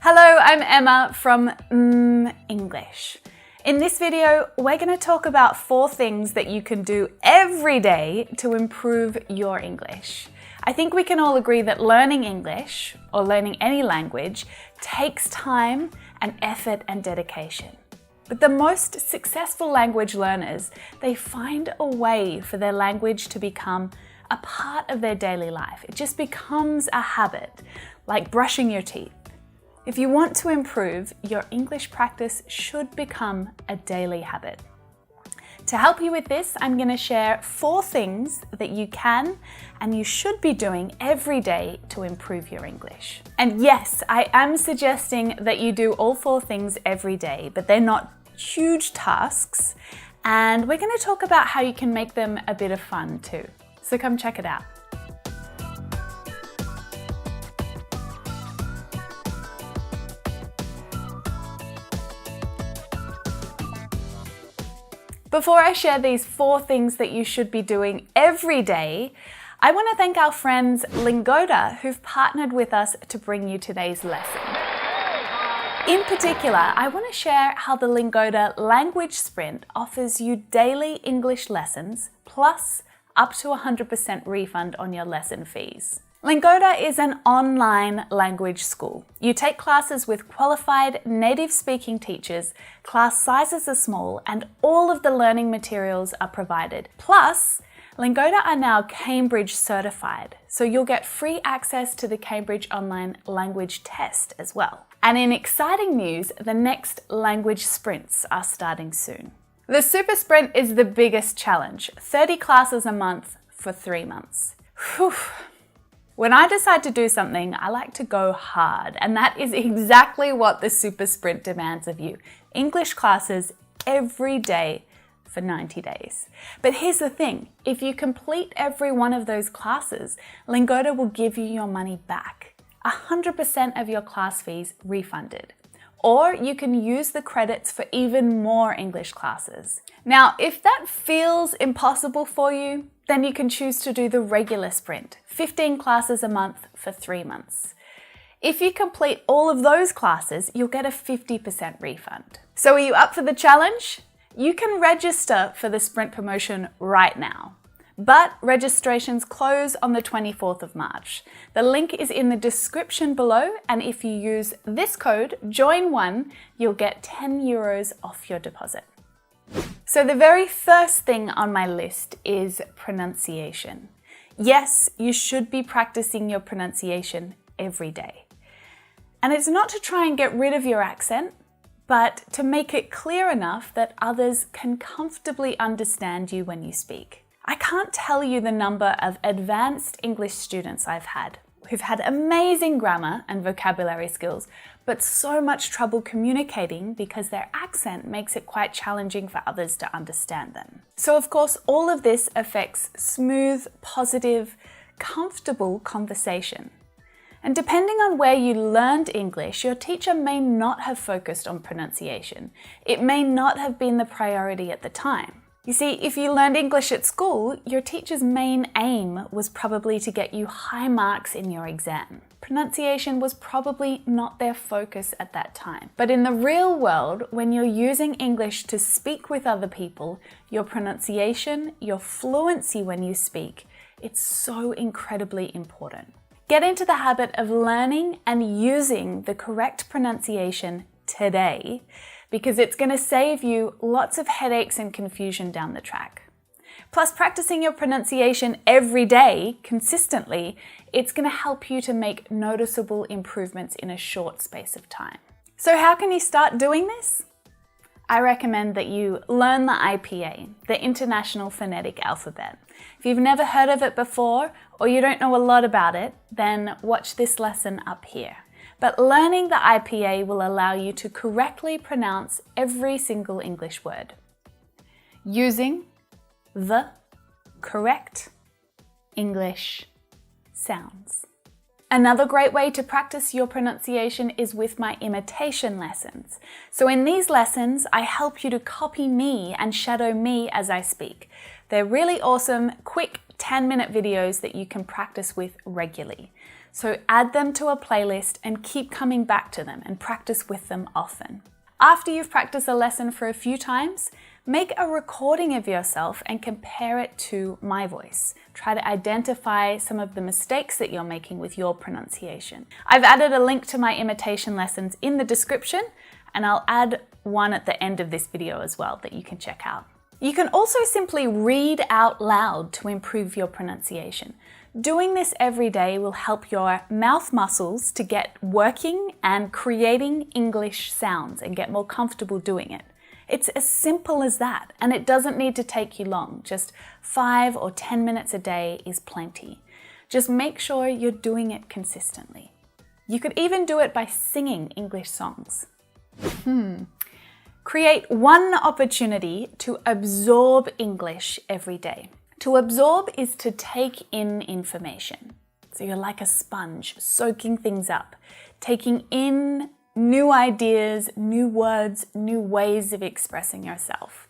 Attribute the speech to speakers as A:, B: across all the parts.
A: Hello, I'm Emma from English. In this video, we're going to talk about 4 things that you can do every day to improve your English. I think we can all agree that learning English, or learning any language, takes time and effort and dedication. But the most successful language learners, they find a way for their language to become a part of their daily life. It just becomes a habit, like brushing your teeth. If you want to improve, your English practice should become a daily habit. To help you with this, I'm going to share 4 things that you can and you should be doing every day to improve your English. And yes, I am suggesting that you do all 4 things every day, but they're not huge tasks. And we're going to talk about how you can make them a bit of fun too. So come check it out. Before I share these 4 things that you should be doing every day, I want to thank our friends Lingoda who've partnered with us to bring you today's lesson. In particular, I want to share how the Lingoda Language Sprint offers you daily English lessons plus up to 100% refund on your lesson fees. Lingoda is an online language school. You take classes with qualified native speaking teachers, class sizes are small, and all of the learning materials are provided. Plus, Lingoda are now Cambridge certified, so you'll get free access to the Cambridge Online Language Test as well. And in exciting news, the next language sprints are starting soon. The Super Sprint is the biggest challenge, 30 classes a month for 3 months. Whew. When I decide to do something, I like to go hard, and that is exactly what the Super Sprint demands of you. English classes every day for 90 days. But here's the thing, if you complete every one of those classes, Lingoda will give you your money back. 100% of your class fees refunded. Or you can use the credits for even more English classes. Now, if that feels impossible for you, then you can choose to do the regular sprint, 15 classes a month for 3 months. If you complete all of those classes, you'll get a 50% refund. So are you up for the challenge? You can register for the sprint promotion right now. But registrations close on the 24th of March. The link is in the description below, and if you use this code, JOIN1, you'll get €10 off your deposit. So the very first thing on my list is pronunciation. Yes, you should be practicing your pronunciation every day. And it's not to try and get rid of your accent, but to make it clear enough that others can comfortably understand you when you speak. I can't tell you the number of advanced English students I've had who've had amazing grammar and vocabulary skills, but so much trouble communicating because their accent makes it quite challenging for others to understand them. So of course, all of this affects smooth, positive, comfortable conversation. And depending on where you learned English, your teacher may not have focused on pronunciation. It may not have been the priority at the time. You see, if you learned English at school, your teacher's main aim was probably to get you high marks in your exam. Pronunciation was probably not their focus at that time. But in the real world, when you're using English to speak with other people, your pronunciation, your fluency when you speak, it's so incredibly important. Get into the habit of learning and using the correct pronunciation today, because it's going to save you lots of headaches and confusion down the track. Plus, practicing your pronunciation every day, consistently, it's going to help you to make noticeable improvements in a short space of time. So how can you start doing this? I recommend that you learn the IPA, the International Phonetic Alphabet. If you've never heard of it before, or you don't know a lot about it, then watch this lesson up here. But learning the IPA will allow you to correctly pronounce every single English word, using the correct English sounds. Another great way to practice your pronunciation is with my imitation lessons. So in these lessons, I help you to copy me and shadow me as I speak. They're really awesome, quick 10-minute videos that you can practice with regularly. So add them to a playlist and keep coming back to them and practice with them often. After you've practiced a lesson for a few times, make a recording of yourself and compare it to my voice. Try to identify some of the mistakes that you're making with your pronunciation. I've added a link to my imitation lessons in the description, and I'll add one at the end of this video as well that you can check out. You can also simply read out loud to improve your pronunciation. Doing this every day will help your mouth muscles to get working and creating English sounds and get more comfortable doing it. It's as simple as that, and it doesn't need to take you long. Just 5 or 10 minutes a day is plenty. Just make sure you're doing it consistently. You could even do it by singing English songs. Create one opportunity to absorb English every day. To absorb is to take in information. So you're like a sponge, soaking things up, taking in new ideas, new words, new ways of expressing yourself.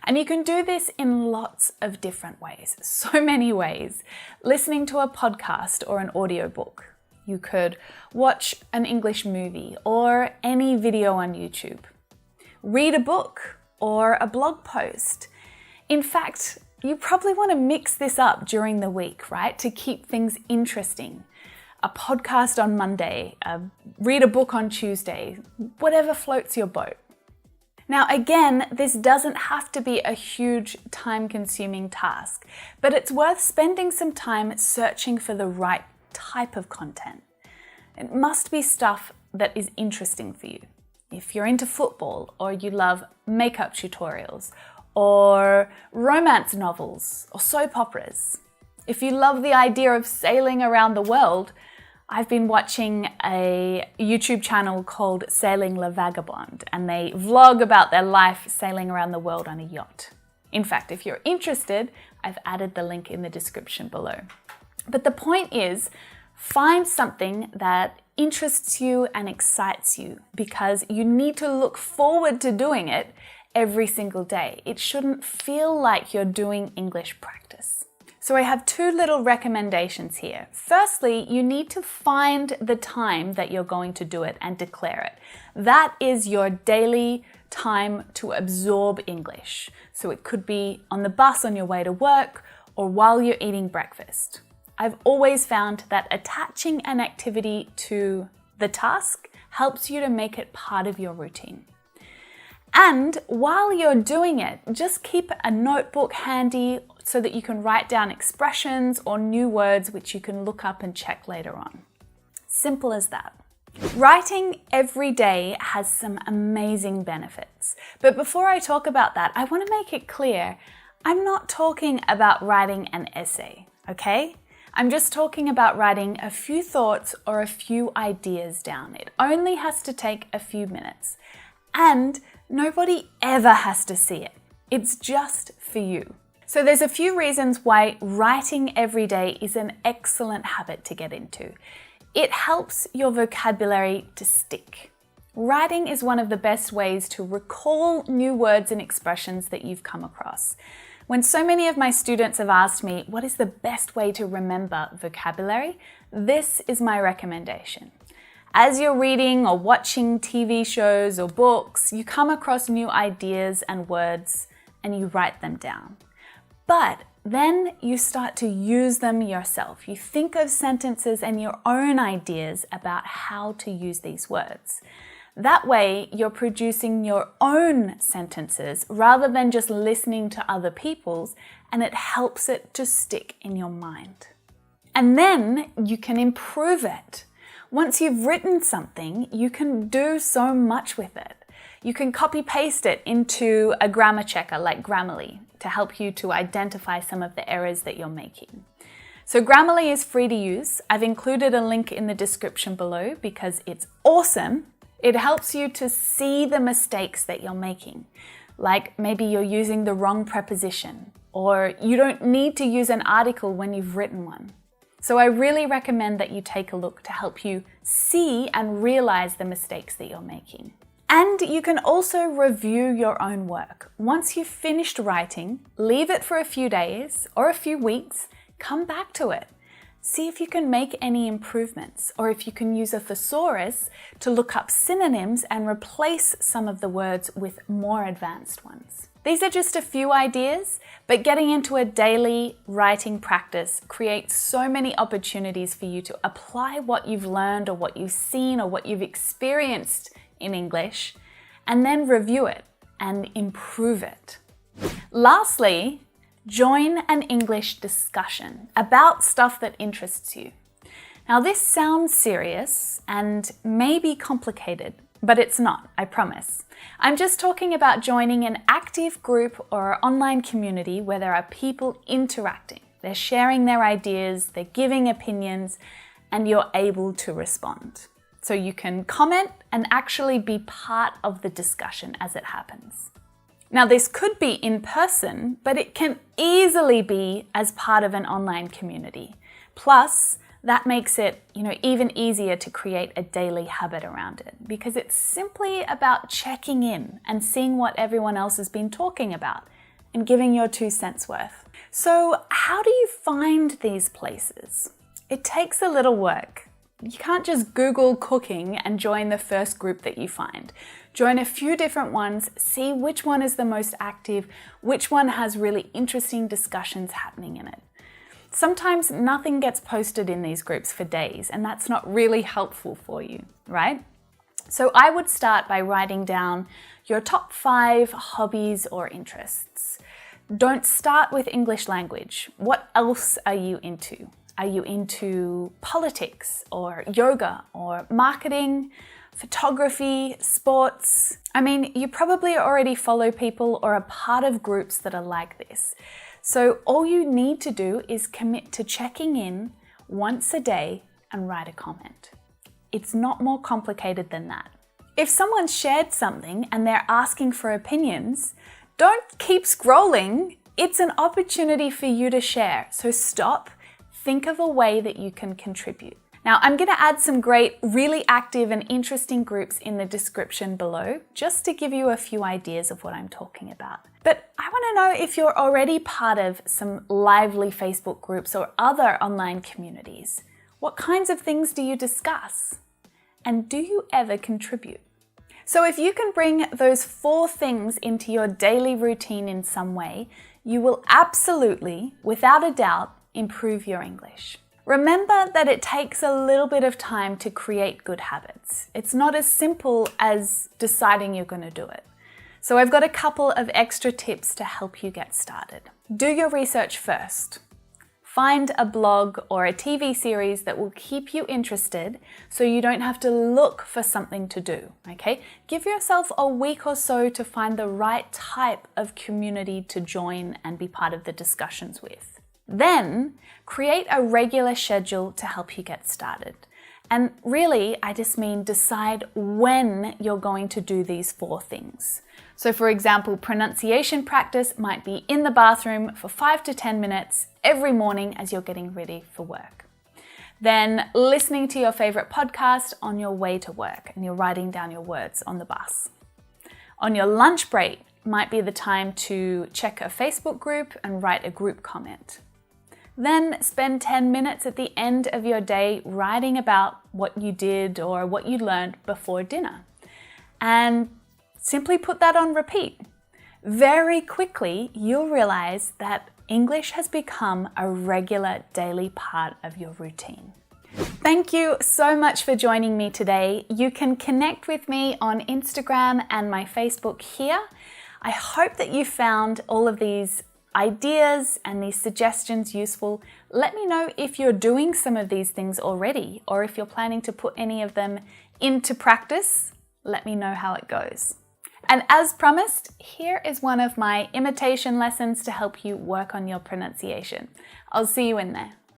A: And you can do this in lots of different ways, so many ways. Listening to a podcast or an audiobook. You could watch an English movie or any video on YouTube. Read a book or a blog post. In fact, you probably want to mix this up during the week, right? To keep things interesting. A podcast on Monday, read a book on Tuesday, whatever floats your boat. Now again, this doesn't have to be a huge time-consuming task, but it's worth spending some time searching for the right type of content. It must be stuff that is interesting for you. If you're into football or you love makeup tutorials or romance novels or soap operas. If you love the idea of sailing around the world, I've been watching a YouTube channel called Sailing Le Vagabond, and they vlog about their life sailing around the world on a yacht. In fact, if you're interested, I've added the link in the description below. But the point is, find something that interests you and excites you, because you need to look forward to doing it every single day. It shouldn't feel like you're doing English practice. So I have 2 little recommendations here. Firstly, you need to find the time that you're going to do it and declare it. That is your daily time to absorb English. So it could be on the bus on your way to work or while you're eating breakfast. I've always found that attaching an activity to the task helps you to make it part of your routine. And while you're doing it, just keep a notebook handy so that you can write down expressions or new words which you can look up and check later on. Simple as that. Writing every day has some amazing benefits. But before I talk about that, I want to make it clear, I'm not talking about writing an essay, okay? I'm just talking about writing a few thoughts or a few ideas down. It only has to take a few minutes. And nobody ever has to see it. It's just for you. So there's a few reasons why writing every day is an excellent habit to get into. It helps your vocabulary to stick. Writing is one of the best ways to recall new words and expressions that you've come across. When so many of my students have asked me, what is the best way to remember vocabulary? This is my recommendation. As you're reading or watching TV shows or books, you come across new ideas and words and you write them down. But then you start to use them yourself. You think of sentences and your own ideas about how to use these words. That way, you're producing your own sentences rather than just listening to other people's, and it helps it to stick in your mind. And then you can improve it. Once you've written something, you can do so much with it. You can copy-paste it into a grammar checker like Grammarly to help you to identify some of the errors that you're making. So Grammarly is free to use. I've included a link in the description below because it's awesome. It helps you to see the mistakes that you're making. Like maybe you're using the wrong preposition, or you don't need to use an article when you've written one. So I really recommend that you take a look to help you see and realize the mistakes that you're making. And you can also review your own work. Once you've finished writing, leave it for a few days or a few weeks, come back to it. See if you can make any improvements, or if you can use a thesaurus to look up synonyms and replace some of the words with more advanced ones. These are just a few ideas, but getting into a daily writing practice creates so many opportunities for you to apply what you've learned or what you've seen or what you've experienced in English, and then review it and improve it. Lastly, join an English discussion about stuff that interests you. Now, this sounds serious and maybe complicated, but it's not, I promise. I'm just talking about joining an active group or online community where there are people interacting. They're sharing their ideas, they're giving opinions, and you're able to respond. So you can comment and actually be part of the discussion as it happens. Now, this could be in person, but it can easily be as part of an online community. Plus, that makes it, even easier to create a daily habit around it, because it's simply about checking in and seeing what everyone else has been talking about and giving your 2 cents worth. So, how do you find these places? It takes a little work. You can't just Google cooking and join the first group that you find. Join a few different ones, see which one is the most active, which one has really interesting discussions happening in it. Sometimes nothing gets posted in these groups for days, and that's not really helpful for you, right? So I would start by writing down your top 5 hobbies or interests. Don't start with English language. What else are you into? Are you into politics or yoga or marketing, photography, sports? You probably already follow people or are part of groups that are like this. So all you need to do is commit to checking in once a day and write a comment. It's not more complicated than that. If someone shared something and they're asking for opinions, don't keep scrolling. It's an opportunity for you to share. So stop. Think of a way that you can contribute. Now, I'm going to add some great, really active and interesting groups in the description below, just to give you a few ideas of what I'm talking about. But I want to know if you're already part of some lively Facebook groups or other online communities. What kinds of things do you discuss? And do you ever contribute? So if you can bring those 4 things into your daily routine in some way, you will absolutely, without a doubt, improve your English. Remember that it takes a little bit of time to create good habits. It's not as simple as deciding you're going to do it. So I've got a couple of extra tips to help you get started. Do your research first. Find a blog or a TV series that will keep you interested so you don't have to look for something to do, okay? Give yourself a week or so to find the right type of community to join and be part of the discussions with. Then, create a regular schedule to help you get started. And really, I just mean decide when you're going to do these 4 things. So for example, pronunciation practice might be in the bathroom for 5 to 10 minutes every morning as you're getting ready for work. Then listening to your favorite podcast on your way to work and you're writing down your words on the bus. On your lunch break might be the time to check a Facebook group and write a group comment. Then spend 10 minutes at the end of your day writing about what you did or what you learned before dinner. And simply put that on repeat. Very quickly, you'll realize that English has become a regular daily part of your routine. Thank you so much for joining me today. You can connect with me on Instagram and my Facebook here. I hope that you found all of these ideas and these suggestions useful. Let me know if you're doing some of these things already or if you're planning to put any of them into practice. Let me know how it goes. And as promised, here is one of my imitation lessons to help you work on your pronunciation. I'll see you in there.